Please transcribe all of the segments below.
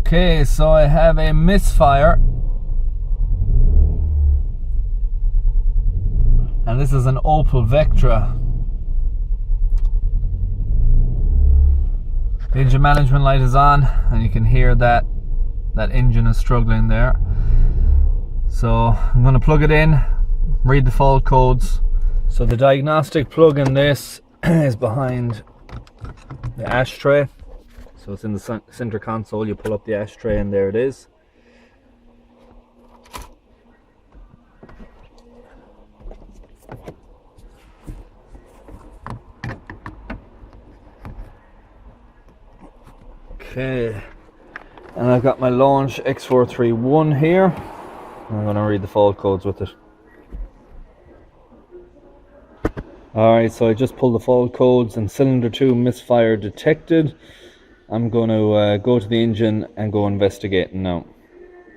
Okay, so I have a Misfire, and this is an Opel Vectra. The engine management light is on, and you can hear that engine is struggling there. So I'm going to plug it in, read the fault codes. So the diagnostic plug in this is behind the ashtray. So it's in the center console. You pull up the ashtray and there it is. Okay, and I've got my launch X431 here. I'm going to read the fault codes with it. Alright, so I just pulled the fault codes and cylinder 2 misfire detected. I'm going to go to the engine and go investigating now.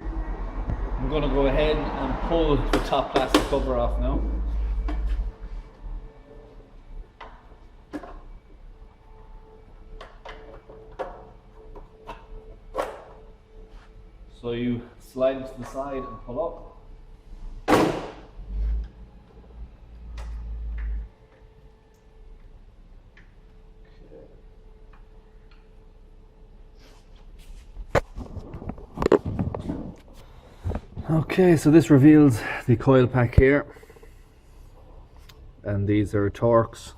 I'm going to go ahead and pull the top plastic cover off now. So you slide it to the side and pull up. Okay, so this reveals the coil pack here, and these are torques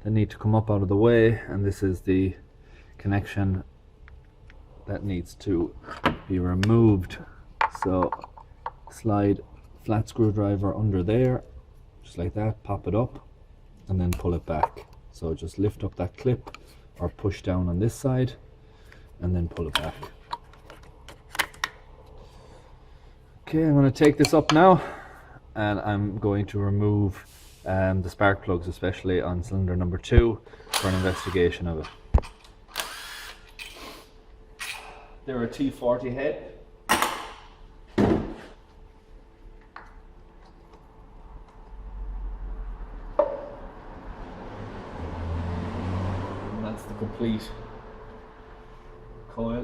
that need to come up out of the way, and this is the connection that needs to be removed. So slide flat screwdriver under there, just like that, pop it up and then pull it back. So just lift up that clip or push down on this side and then pull it back. Okay, I'm going to take this up now and I'm going to remove the spark plugs, especially on cylinder number 2, for an investigation of it. They're a T40 head. And that's the complete coil.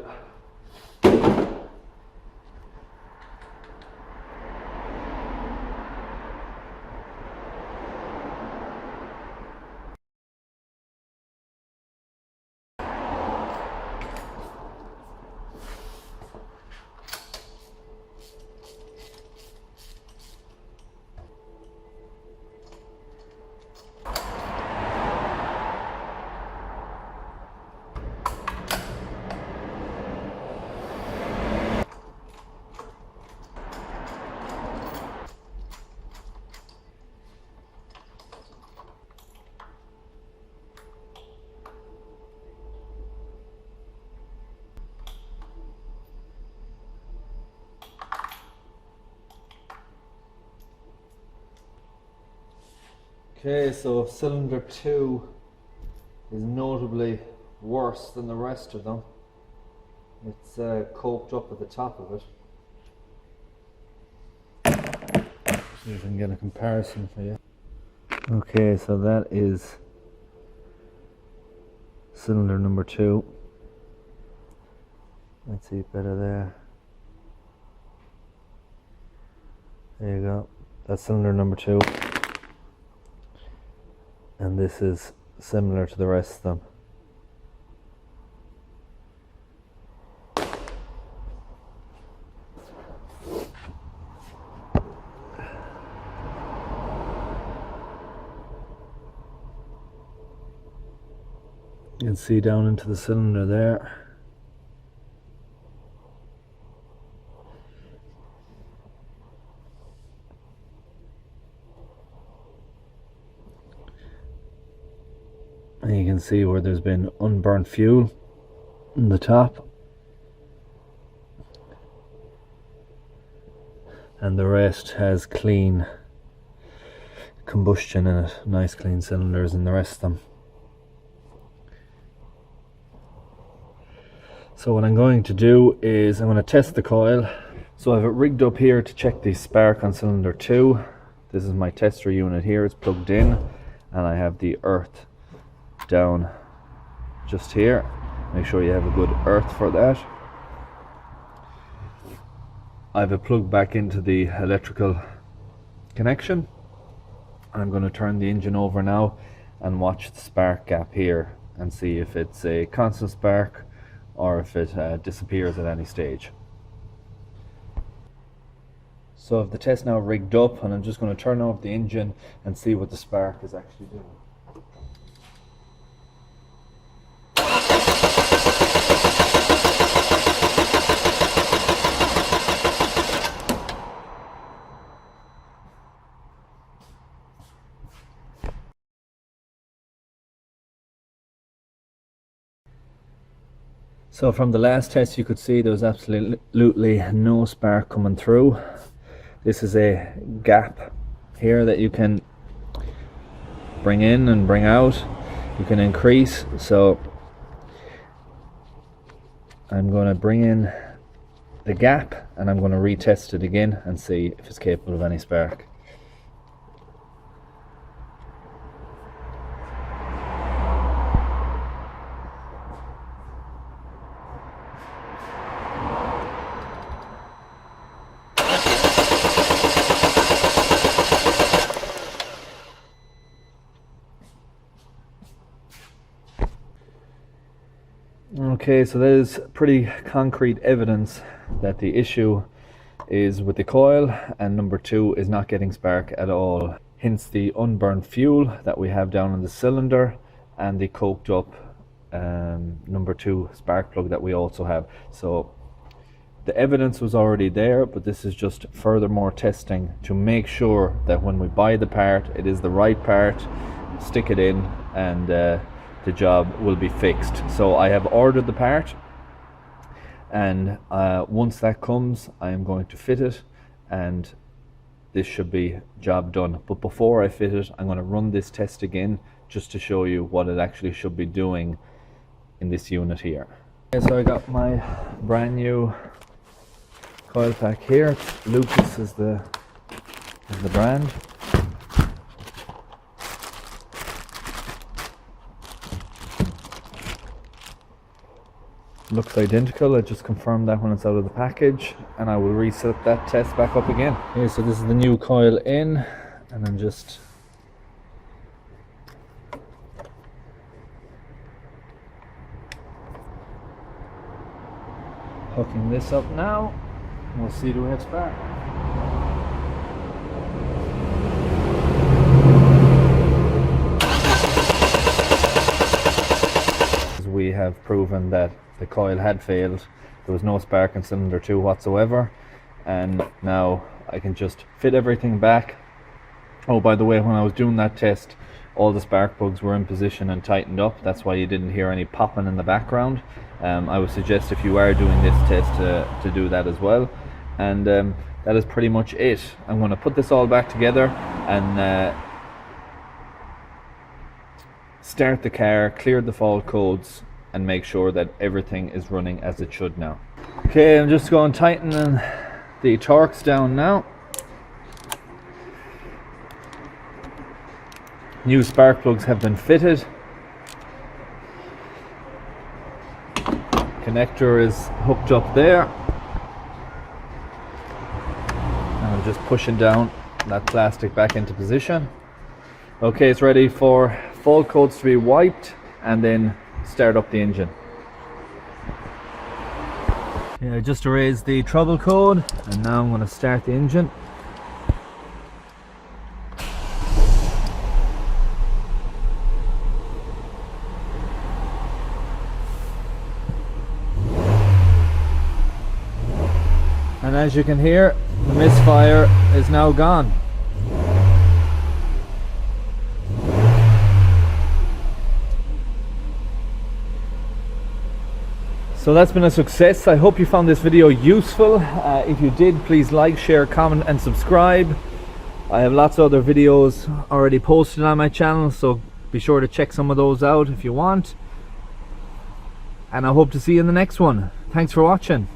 Okay, so cylinder 2 is notably worse than the rest of them. It's coked up at the top of it. See if I can get a comparison for you. Okay, so that is cylinder number 2. Let's see it better there. There you go. That's cylinder number 2. And this is similar to the rest of them. You can see down into the cylinder there. And you can see where there's been unburnt fuel in the top, and the rest has clean combustion in it, nice clean cylinders in the rest of them. So what I'm going to do is I'm going to test the coil. So I have it rigged up here to check the spark on cylinder 2. This is my tester unit here, it's plugged in, and I have the earth down just here. Make sure you have a good earth for that. I have a plug back into the electrical connection, and I'm going to turn the engine over now and watch the spark gap here and see if it's a constant spark or if it disappears at any stage. So I have the test now rigged up, and I'm just going to turn off the engine and see what the spark is actually doing. So from the last test you could see there was absolutely no spark coming through. This is a gap here that you can bring in and bring out. You can increase. So I'm going to bring in the gap and I'm going to retest it again and see if it's capable of any spark. Okay, so that is pretty concrete evidence that the issue is with the coil, and number two is not getting spark at all. Hence the unburned fuel that we have down in the cylinder and the coked up number two spark plug that we also have. So the evidence was already there, but this is just furthermore testing to make sure that when we buy the part, it is the right part, stick it in, and the job will be fixed. So I have ordered the part, and once that comes I am going to fit it, and this should be job done. But before I fit it, I'm going to run this test again just to show you what it actually should be doing in this unit here. Okay, so I got my brand new coil pack here. Lucas is the brand. Looks identical. I just confirmed that when it's out of the package, and I will reset that test back up again. Okay, so this is the new coil in, and I'm just hooking this up now. We'll see, do we have spark? We have proven that the coil had failed. There was no spark in cylinder 2 whatsoever, and now I can just fit everything back. Oh, by the way, when I was doing that test, all the spark plugs were in position and tightened up. That's why you didn't hear any popping in the background. I would suggest if you are doing this test to do that as well. And that is pretty much it. I'm going to put this all back together and start the car, clear the fault codes, and make sure that everything is running as it should now. Okay, I'm just going tightening the torques down now. New spark plugs have been fitted. Connector is hooked up there. And I'm just pushing down that plastic back into position. Okay, it's ready for fault codes to be wiped and then start up the engine. Yeah, just erased the trouble code, and now I'm going to start the engine. And as you can hear, the misfire is now gone. So that's been a success. I hope you found this video useful. If you did, please like, share, comment and subscribe. I have lots of other videos already posted on my channel, so be sure to check some of those out if you want. And I hope to see you in the next one. Thanks for watching.